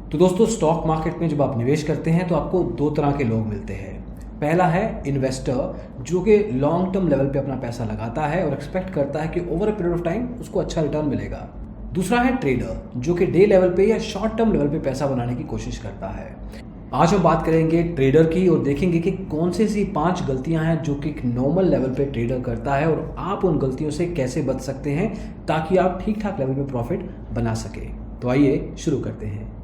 तो दोस्तों, stock market में जब आप निवेश करते हैं तो आपको दो तरह के लोग मिलते हैं। पहला है इन्वेस्टर, जो कि लॉन्ग टर्म लेवल पे अपना पैसा लगाता है और एक्सपेक्ट करता है कि over a period of time उसको अच्छा रिटर्न मिलेगा। दूसरा है ट्रेडर, जो कि डे लेवल पे या शॉर्ट टर्म लेवल पे पैसा बनाने की कोशिश करता है। आज हम बात करेंगे ट्रेडर की और देखेंगे कि कौन सी ऐसी 5 गलतियां हैं जो कि एक नॉर्मल लेवल पे ट्रेडर करता है और आप उन गलतियों से कैसे बच सकते हैं ताकि आप ठीक ठाक लेवल पे प्रॉफिट बना सके। तो आइए शुरू करते हैं।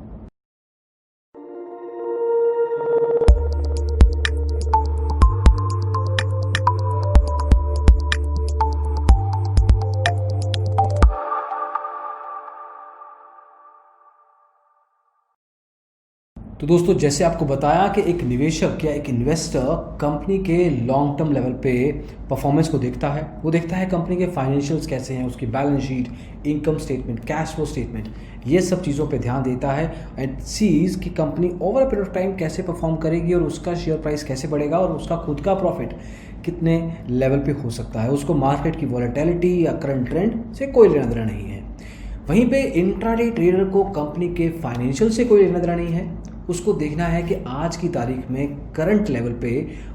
तो दोस्तों, जैसे आपको बताया कि एक निवेशक या एक इन्वेस्टर कंपनी के लॉन्ग टर्म लेवल पे परफॉर्मेंस को देखता है। वो देखता है कंपनी के फाइनेंशियल्स कैसे हैं, उसकी balance sheet, income statement, cash flow statement, ये सब चीज़ों पे ध्यान देता है एंड सीज कि company over a period of time कैसे परफॉर्म करेगी और उसका शेयर प्राइस कैसे बढ़ेगा और उसका खुद का प्रॉफिट कितने लेवल पे हो सकता है। उसको मार्केट की वॉलेटिलिटी या करंट ट्रेंड से कोई लेना देना नहीं है। वहीं पे इंट्राडे ट्रेडर को कंपनी के फाइनेंशियल से कोई लेना देना नहीं है। उसको देखना है कि आज की तारीख में करंट लेवल पे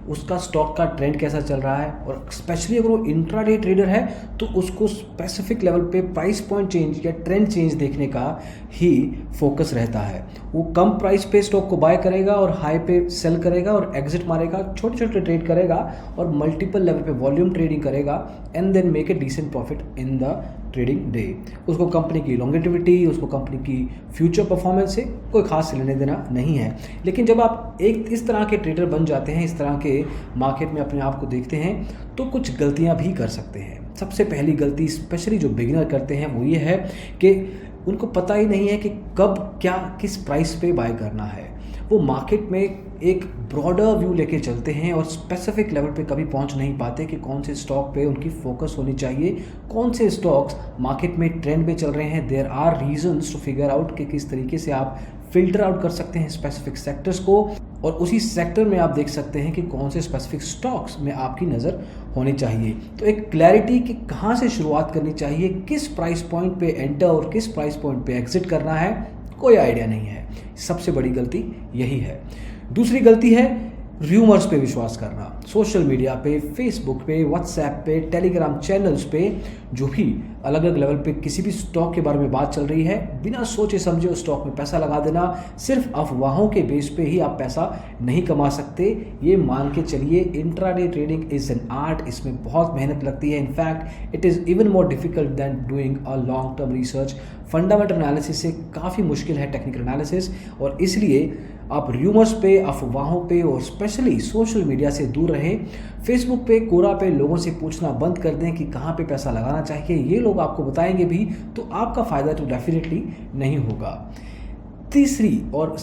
उसका स्टॉक का ट्रेंड कैसा चल रहा है और स्पेशली अगर वो इंट्राडे ट्रेडर है तो उसको स्पेसिफिक लेवल पे प्राइस पॉइंट चेंज या ट्रेंड चेंज देखने का ही फोकस रहता है। वो कम प्राइस पे स्टॉक को बाय करेगा और हाई पे सेल करेगा और एग्जिट मारेगा, छोटे छोटे ट्रेड करेगा और मल्टीपल लेवल पे वॉल्यूम ट्रेडिंग करेगा and then make a decent profit in the trading day. उसको कंपनी की लॉन्गेटिविटी, उसको कंपनी की फ्यूचर परफॉर्मेंस से कोई खास लेने देना नहीं है। लेकिन जब आप एक इस तरह के ट्रेडर बन जाते हैं, इस तरह के मार्केट में अपने आप को देखते हैं, तो कुछ गलतियां भी कर सकते हैं। सबसे पहली गलती स्पेशली जो बिगिनर करते हैं वो ये है कि उनको पता ही नहीं है कि कब क्या किस प्राइस पे बाय करना है। वो मार्केट में एक ब्रॉडर व्यू लेके चलते हैं और स्पेसिफिक लेवल पे कभी पहुंच नहीं पाते कि कौन से स्टॉक पे उनकी फोकस होनी चाहिए, कौन से स्टॉक्स मार्केट में ट्रेंड पे चल रहे हैं। There are reasons to figure out कि किस तरीके से आप फिल्टर आउट कर सकते हैं स्पेसिफिक सेक्टर्स को और उसी सेक्टर में आप देख सकते हैं कि कौन से स्पेसिफिक स्टॉक्स में आपकी नज़र होनी चाहिए। तो एक क्लैरिटी कि कहाँ से शुरुआत करनी चाहिए, किस प्राइस पॉइंट पे एंटर और किस प्राइस पॉइंट पे एग्जिट करना है, कोई आइडिया नहीं है। सबसे बड़ी गलती यही है। दूसरी गलती है र्यूमर्स पे विश्वास करना। सोशल मीडिया पे, फेसबुक पे, व्हाट्सएप पे, टेलीग्राम चैनल्स पे जो भी अलग अलग लेवल पे किसी भी स्टॉक के बारे में बात चल रही है, बिना सोचे समझे उस स्टॉक में पैसा लगा देना। सिर्फ अफवाहों के बेस पे ही आप पैसा नहीं कमा सकते। ये मान के चलिए, intraday trading is an art. इसमें बहुत मेहनत लगती है। In fact it is even more difficult than doing a long term research. Fundamental analysis से काफ़ी मुश्किल है टेक्निकल एनालिसिस, और इसलिए आप र्यूमर्स पे, अफवाहों पे और स्पेशली सोशल मीडिया से दूर रहें। फेसबुक पे, कोरा पे लोगों से पूछना बंद कर दें कि कहाँ पे पैसा लगाना चाहिए। ये लोग आपको बताएंगे भी तो आपका फ़ायदा तो डेफिनेटली नहीं होगा। तीसरी और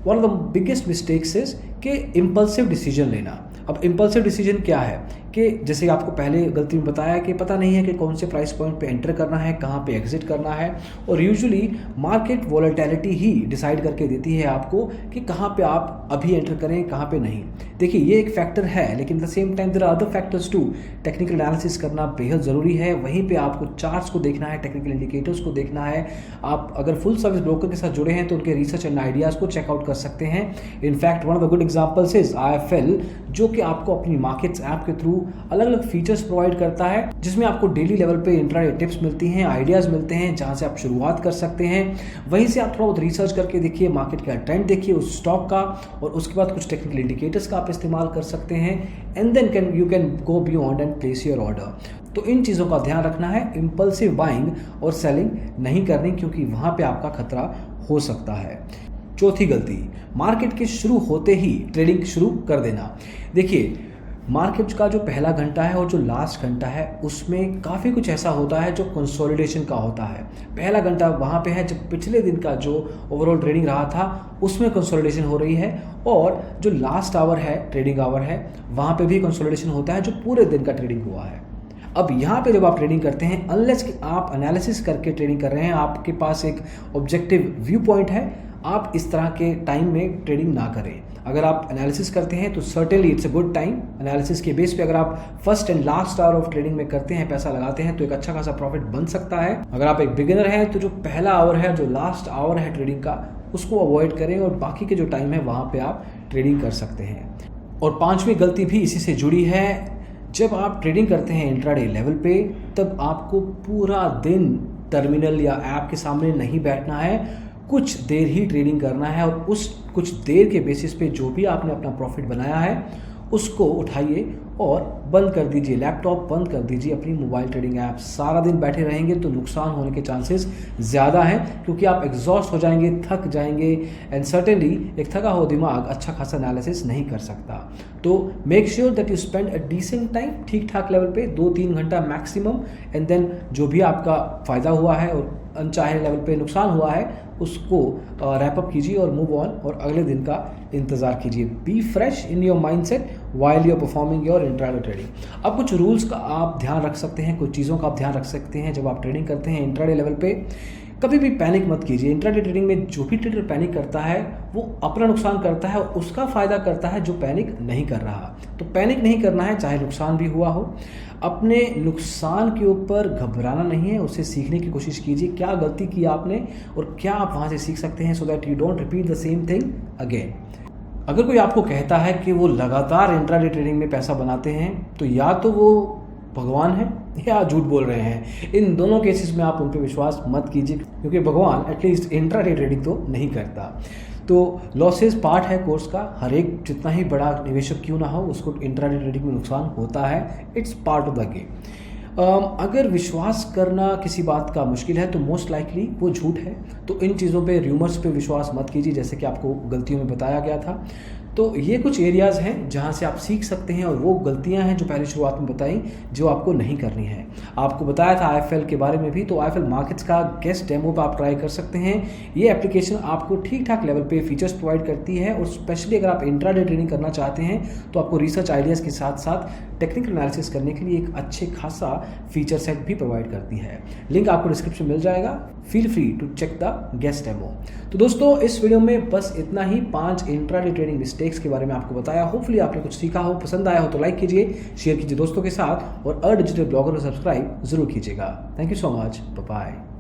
one of the biggest mistakes is कि इम्पल्सिव डिसीजन लेना। अब इम्पल्सिव डिसीजन क्या है कि जैसे आपको पहले गलती में बताया कि पता नहीं है कि कौन से प्राइस पॉइंट पे एंटर करना है, कहाँ पे एग्जिट करना है, और यूजुअली मार्केट वॉलेटिलिटी ही डिसाइड करके देती है आपको कि कहाँ पे आप अभी एंटर करें, कहाँ पे नहीं। देखिए, ये एक फैक्टर है, लेकिन at the same time there are other factors too. Technical analysis करना बेहद ज़रूरी है। वहीं पे आपको चार्ट्स को देखना है, टेक्निकल इंडिकेटर्स को देखना है। आप अगर फुल सर्विस ब्रोकर के साथ जुड़े हैं तो उनके रिसर्च एंड आइडियाज़ को चेकआउट कर सकते हैं। In fact one of the good examples is IIFL, जो कि आपको अपनी मार्केट्स ऐप के थ्रू अलग अलग फीचर्स प्रोवाइड करता है, जिसमें आपको डेली लेवल पे इंट्राडे टिप्स मिलती हैं, आइडियाज़ मिलते हैं, जहां से आप शुरुआत कर सकते हैं। वहीं से आप थोड़ा बहुत रिसर्च करके देखिए, मार्केट का ट्रेंड देखिए उस स्टॉक का, और उसके बाद कुछ टेक्निकल इंडिकेटर्स का आप इस्तेमाल कर सकते हैं and then you can go beyond and place your order. तो इन चीज़ों का ध्यान रखना है। इम्पल्सिव बाइंग और सेलिंग नहीं करनी, क्योंकि वहाँ पे आपका खतरा हो सकता है। चौथी गलती, मार्केट के शुरू होते ही ट्रेडिंग शुरू कर देना। देखिए, मार्केट का जो पहला घंटा है और जो लास्ट घंटा है उसमें काफ़ी कुछ ऐसा होता है जो कंसोलिडेशन का होता है। पहला घंटा वहाँ पे है जब पिछले दिन का जो ओवरऑल ट्रेडिंग रहा था उसमें कंसोलिडेशन हो रही है, और जो लास्ट आवर है, ट्रेडिंग आवर है, वहाँ पे भी कंसोलिडेशन होता है जो पूरे दिन का ट्रेडिंग हुआ है। अब यहाँ पे जब आप ट्रेडिंग करते हैं, अनलेस कि आप एनालिसिस करके ट्रेडिंग कर रहे हैं, आपके पास एक ऑब्जेक्टिव व्यू पॉइंट है, आप इस तरह के टाइम में ट्रेडिंग ना करें। अगर आप एनालिसिस करते हैं तो certainly it's a good time. Analysis के बेस पे अगर आप first and last hour of trading में करते हैं, पैसा लगाते हैं, तो एक अच्छा खासा प्रॉफिट बन सकता है। अगर आप एक बिगिनर हैं तो जो पहला आवर है, जो लास्ट आवर है ट्रेडिंग का, उसको अवॉइड करें और बाकी के जो टाइम है वहाँ पे आप ट्रेडिंग कर सकते हैं। और पांचवी गलती भी इसी से जुड़ी है। जब आप ट्रेडिंग करते हैं इंट्राडे लेवल पे, तब आपको पूरा दिन टर्मिनल या ऐप के सामने नहीं बैठना है, कुछ देर ही ट्रेडिंग करना है और उस कुछ देर के बेसिस पे जो भी आपने अपना प्रॉफिट बनाया है उसको उठाइए और बंद कर दीजिए, लैपटॉप बंद कर दीजिए, अपनी मोबाइल ट्रेडिंग ऐप। सारा दिन बैठे रहेंगे तो नुकसान होने के चांसेस ज़्यादा हैं, क्योंकि आप एग्जॉस्ट हो जाएंगे, थक जाएंगे एंड सर्टेनली एक थका हुआ दिमाग अच्छा खासा एनालिसिस नहीं कर सकता। तो make sure that you spend a decent time, ठीक ठाक लेवल पे 2-3 घंटा मैक्सिमम, एंड देन जो भी आपका फ़ायदा हुआ है और अनचाहे लेवल पे नुकसान हुआ है उसको रैप अप कीजिए और मूव ऑन, और अगले दिन का इंतज़ार कीजिए। Be fresh in your mindset while you are performing your intraday trading. अब कुछ रूल्स का आप ध्यान रख सकते हैं, कुछ चीज़ों का आप ध्यान रख सकते हैं जब आप ट्रेडिंग करते हैं इंट्राडे लेवल पे। कभी भी पैनिक मत कीजिए। इंट्राडे ट्रेडिंग में जो भी ट्रेडर पैनिक करता है वो अपना नुकसान करता है और उसका फ़ायदा करता है जो पैनिक नहीं कर रहा। तो पैनिक नहीं करना है, चाहे नुकसान भी हुआ हो। अपने नुकसान के ऊपर घबराना नहीं है, उससे सीखने की कोशिश कीजिए, क्या गलती की आपने और क्या आप वहाँ से सीख सकते हैं, so that you don't repeat the same thing again. अगर कोई आपको कहता है कि वो लगातार इंट्राडे ट्रेडिंग में पैसा बनाते हैं, तो या तो वो भगवान है या झूठ बोल रहे हैं। इन दोनों केसेस में आप उन पर विश्वास मत कीजिए, क्योंकि भगवान एटलीस्ट इंट्राडे ट्रेडिंग तो नहीं करता। तो लॉसेस पार्ट है कोर्स का, हर एक जितना ही बड़ा निवेशक क्यों ना हो उसको इंट्राडे ट्रेडिंग में नुकसान होता है, it's part of the game. अगर विश्वास करना किसी बात का मुश्किल है तो मोस्ट लाइकली वो झूठ है। तो इन चीज़ों पे र्यूमर्स पे विश्वास मत कीजिए, जैसे कि आपको गलतियों में बताया गया था। तो ये कुछ एरियाज़ हैं जहाँ से आप सीख सकते हैं, और वो गलतियाँ हैं जो पहले शुरुआत में बताई जो आपको नहीं करनी है। आपको बताया था IFL के बारे में भी, तो IFL मार्केट्स का गेस्ट डेमो पर आप ट्राई कर सकते हैं। ये एप्लीकेशन आपको ठीक ठाक लेवल पे फीचर्स प्रोवाइड करती है, और स्पेशली अगर आप इंट्राडे ट्रेडिंग करना चाहते हैं तो आपको रिसर्च आइडियाज़ के साथ साथ टेक्निकल एनालिसिस करने के लिए एक अच्छे खासा फीचर सेट भी प्रोवाइड करती है। लिंक आपको डिस्क्रिप्शन मिल जाएगा, feel free to check the guest demo. तो दोस्तों, इस वीडियो में बस इतना ही, 5 इंट्राडे ट्रेडिंग मिस्टेक्स के बारे में आपको बताया। होपफुली आपने कुछ सीखा हो, पसंद आया हो तो लाइक कीजिए, शेयर कीजिए दोस्तों के साथ, और डिजिटल ब्लॉगर को सब्सक्राइब जरूर कीजिएगा। Thank you so much, bye bye.